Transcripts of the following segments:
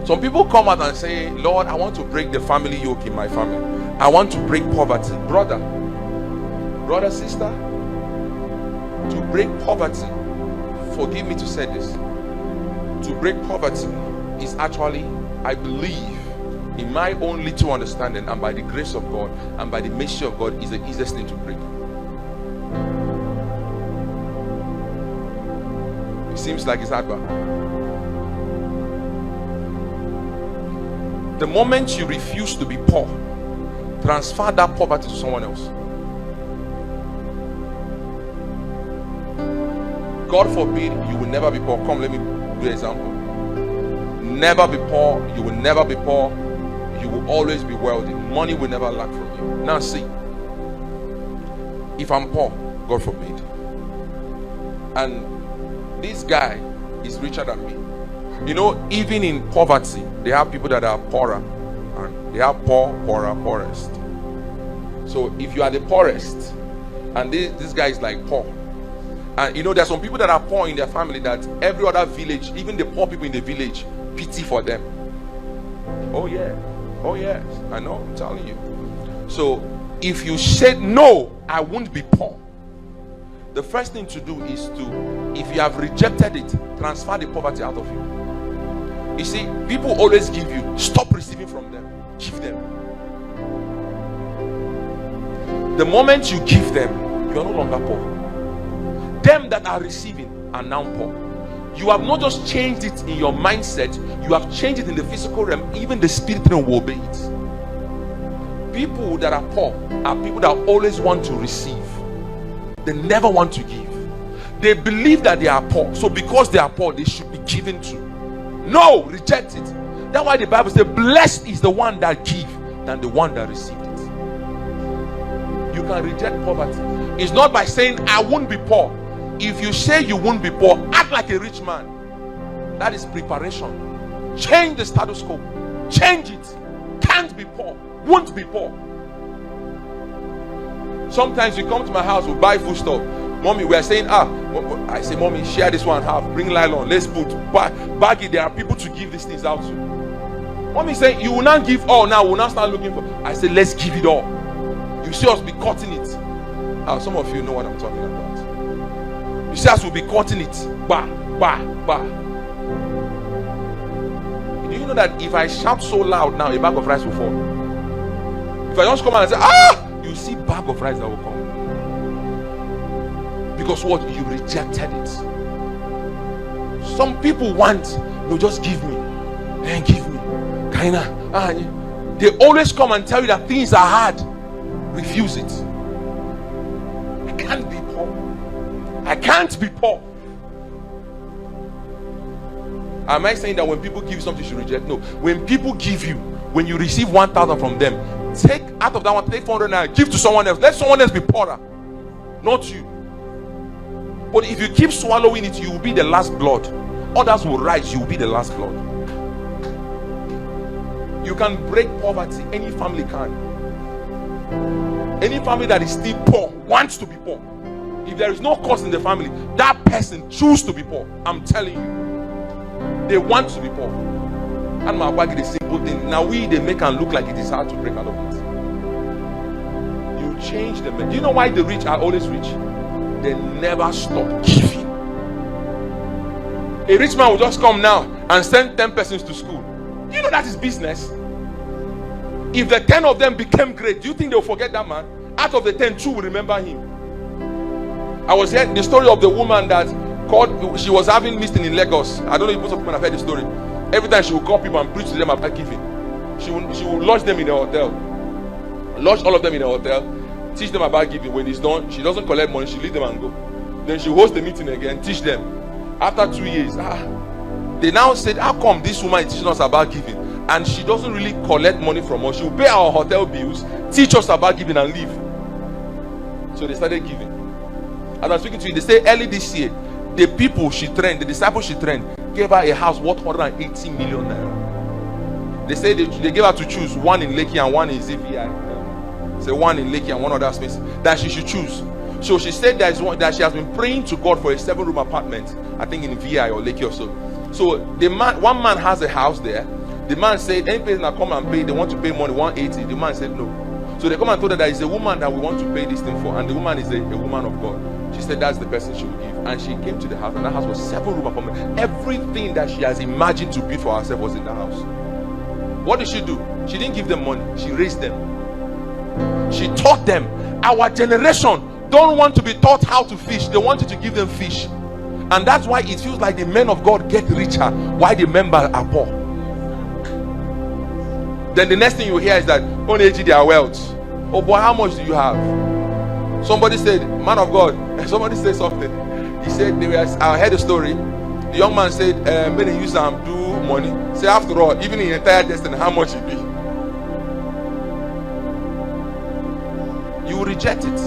Some people come out and say, Lord, I want to break the family yoke in my family. I want to break poverty. Brother, sister, to break poverty, forgive me to say this, to break poverty is actually, I believe, in my own little understanding and by the grace of God and by the mercy of God, is the easiest thing to break. It seems like it's hard, but the moment you refuse to be poor, transfer that poverty to someone else. God forbid you will never be poor. Come, let me do an example. Never be poor. You will never be poor. You will always be wealthy. Money will never lack from you. Now see, if I'm poor, God forbid, and this guy is richer than me. You know, even in poverty, they have people that are poorer, and they have poorest. So if you are the poorest, and this guy is like poor, and you know, there are some people that are poor in their family that every other village, even the poor people in the village, pity for them. Oh yeah, oh yes, I know, I'm telling you. So if you said no, I won't be poor, the first thing to do is to, if you have rejected it, transfer the poverty out of you. You see, people always give you. Stop receiving from them. Give them. The moment you give them, you are no longer poor. Them that are receiving are now poor. You have not just changed it in your mindset, you have changed it in the physical realm. Even the spirit realm will obey it. People that are poor are people that always want to receive. They never want to give. They believe that they are poor, so because they are poor, they should be given to. No, reject it. That's why the Bible says, blessed is the one that gives than the one that received it. You can reject poverty. It's not by saying, I won't be poor. If you say you won't be poor, act like a rich man. That is preparation. Change the status quo. Change it. Can't be poor. Won't be poor. Sometimes you come to my house, we buy food stuff. Mommy, we are saying, I say, mommy, share this one half. Bring nylon. Let's put baggy. There are people to give these things out to. Mommy saying, you will not give all now. We'll not start looking for. I say, let's give it all. You see us be cutting it. Some of you know what I'm talking about. You see us will be cutting it. Bah. Do you know that if I shout so loud now, a bag of rice will fall? If I just come out and say, you see bag of rice that will come. Because what? You rejected it. Some people want, no, just give me. And give me. Kinda. They always come and tell you that things are hard. Refuse it. I can't be poor. I can't be poor. Am I saying that when people give you something you should reject? No. When people give you, when you receive 1,000 from them, take out of that one, take 400 naira, give to someone else. Let someone else be poorer, not you. But if you keep swallowing it, you will be the last blood. Others will rise, you will be the last blood. You can break poverty. Any family can. Any family that is still poor wants to be poor. If there is no cause in the family, that person chooses to be poor. I'm telling you, they want to be poor. And my bag is a simple thing. Now they make and look like it is hard to break out of it. You change them. Do you know why the rich are always rich? They never stop giving. A rich man will just come now and send 10 persons to school. You know that is business. If the 10 of them became great, do you think they'll forget that man? Out of the 10, 2 will remember him. I was hearing the story of the woman that called, she was having meeting in Lagos. I don't know if most of people have heard the story. Every time she will call people and preach to them about giving. She will lodge them in a hotel. Lodge all of them in a hotel. Teach them about giving. When it's done, she doesn't collect money. She leave them and go. Then she hosts the meeting again. Teach them. After 2 years, they now said, how come this woman is teaching us about giving? And she doesn't really collect money from us. She will pay our hotel bills, teach us about giving and leave. So they started giving. As I'm speaking to you, they say early this year, the people she trained, the disciples she trained, gave her a house worth 180 million naira. They say they gave her to choose one in Lekki and one in ZVI. Say one in Lekki and one other space that she should choose. So she said there is one that she has been praying to God for a 7-room apartment, I think in VI or Lekki or so. So one man has a house there. The man said, any person that come and pay, they want to pay money, 180. The man said no. So they come and told her that it's a woman that we want to pay this thing for, and the woman is a woman of God. She said that's the person she will give. And she came to the house, and that house was 7-room apartment. Everything that she has imagined to build for herself was in the house. What did she do? She didn't give them money. She raised them. She taught them. Our generation don't want to be taught how to fish. They want you to give them fish. And that's why it feels like the men of God get richer while the members are poor. Then the next thing you hear is that only their wealth. Oh boy, how much do you have? Somebody said, man of God, somebody said something. He said, I heard a story. The young man said, when they use them do money. Say, after all, even in entire destiny, how much it be? You will reject it.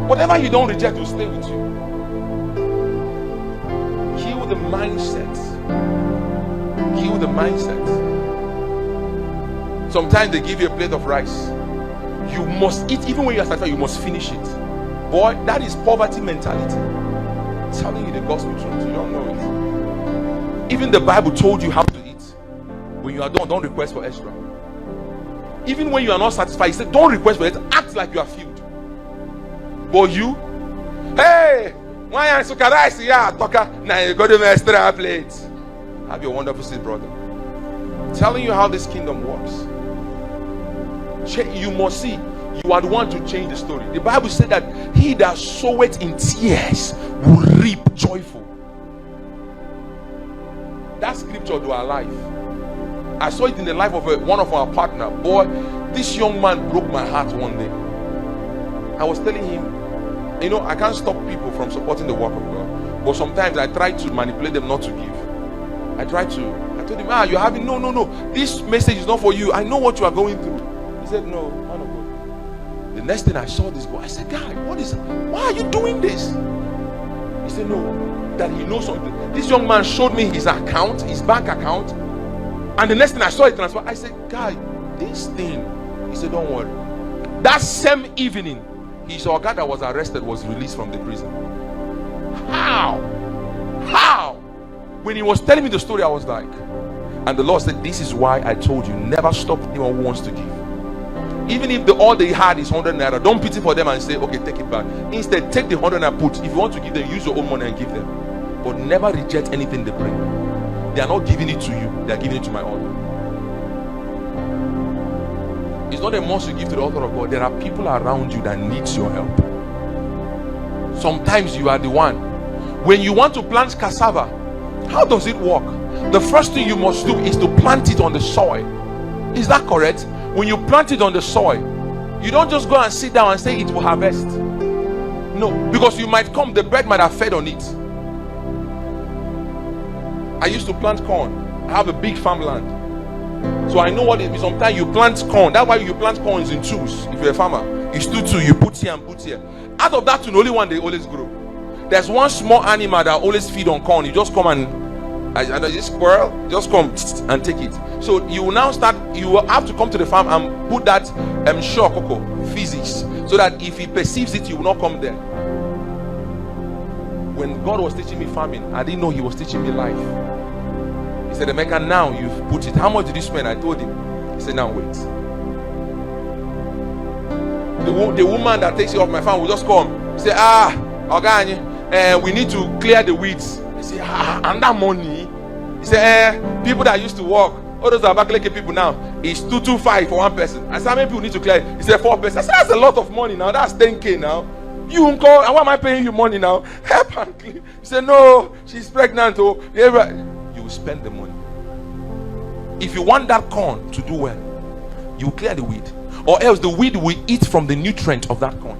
Whatever you don't reject will stay with you. Kill the mindset. Kill the mindset. Sometimes they give you a plate of rice. You must eat, even when you are satisfied, you must finish it. Boy, that is poverty mentality. I'm telling you the gospel truth, you don't know it. Even the Bible told you how to eat. When you are done, don't request for extra. Even when you are not satisfied, he said, don't request for it. Act like you are filled. But you, hey, why are you rice? Yeah, talker. Now you got an extra plate. Have your wonderful seat, brother. I'm telling you how this kingdom works. You must see, you are the one to change the story. The Bible said that he that soweth in tears will reap joyful. That scripture do alive. I saw it in the life of one of our partner. Boy, this young man broke my heart one day. I was telling him, you know, I can't stop people from supporting the work of God, but sometimes I try to manipulate them not to give. I told him, you're having no, this message is not for you. I know what you are going through. He said, no, man of God. The next thing I saw this boy, I said, guy, why are you doing this? He said, no, that he knows something. This young man showed me his account, his bank account, and the next thing I saw it transfer. I said, guy, this thing. He said, don't worry. That same evening, his guy that was arrested was released from the prison. How? When he was telling me the story, I was like, and the Lord said, this is why I told you, never stop anyone who wants to give. Even if all they had is 100 naira, don't pity for them and say, okay, take it back. Instead, take the 100 naira, put. If you want to give them, use your own money and give them. But never reject anything they bring. They are not giving it to you, they are giving it to my altar. It's not a must you give to the altar of God. There are people around you that needs your help. Sometimes you are the one. When you want to plant cassava, how does it work? The first thing you must do is to plant it on the soil. Is that correct? When you plant it on the soil, you don't just go and sit down and say it will harvest. No, because you might come, the bird might have fed on it. I used to plant corn. I have a big farmland, so I know what it means. Sometimes you plant corn. That's why you plant corn in twos. If you're a farmer, it's two. You put here and put here. Out of that two, only one they always grow. There's one small animal that always feed on corn. You just come and this squirrel, just come and take it. So you will now start. You will have to come to the farm and put that physics, so that if he perceives it, you will not come there. When God was teaching me farming, I didn't know he was teaching me life. He said, Emeka, now you've put it. How much did you spend? I told him. He said, now wait. The woman that takes care of my farm will just come. Say, Ogani, we need to clear the weeds. He said, and that money. He said, people that used to work, all those Abakaleke people now, it's 225 for one person. I said, how many people need to clear it? He said, 4 persons. I said, that's a lot of money now. That's 10K now. You uncle, and why am I paying you money now? Help her clean. He said, no, she's pregnant. Oh, you will spend the money. If you want that corn to do well, you will clear the weed, or else the weed will eat from the nutrient of that corn.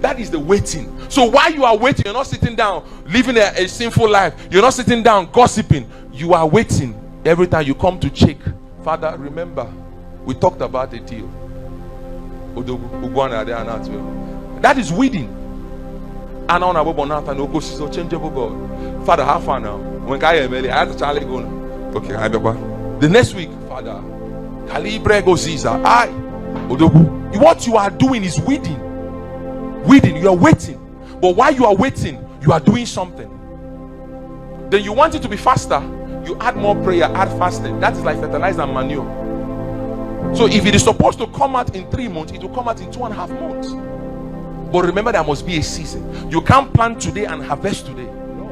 That is the waiting. So while you are waiting, you're not sitting down living a sinful life. You're not sitting down gossiping. You are waiting. Every time you come to check, Father, remember, we talked about a deal. That is weeding. Changeable God. Father, how far now? When I have to Charlie go now. Okay, I remember. The next week, Father, what you are doing is weeding. You are waiting. But while you are waiting, you are doing something. Then you want it to be faster. You add more prayer, add fasting. That is like fertilizer and manure. So if it is supposed to come out in 3 months, it will come out in 2.5 months. But remember, there must be a season. You can't plant today and harvest today. No.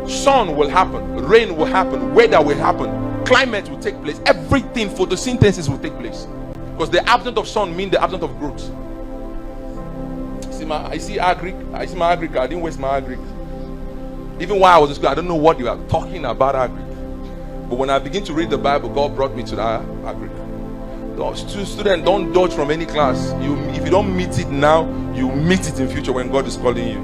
Sun will happen, rain will happen, weather will happen, climate will take place, everything, photosynthesis will take place. Because the absence of sun means the absence of growth. I see my agric. I didn't waste my agric. Even while I was in school, I don't know what you are talking about agric. But when I begin to read the Bible, God brought me to that agric. Students, don't dodge from any class. If you don't meet it now, you meet it in future when God is calling you.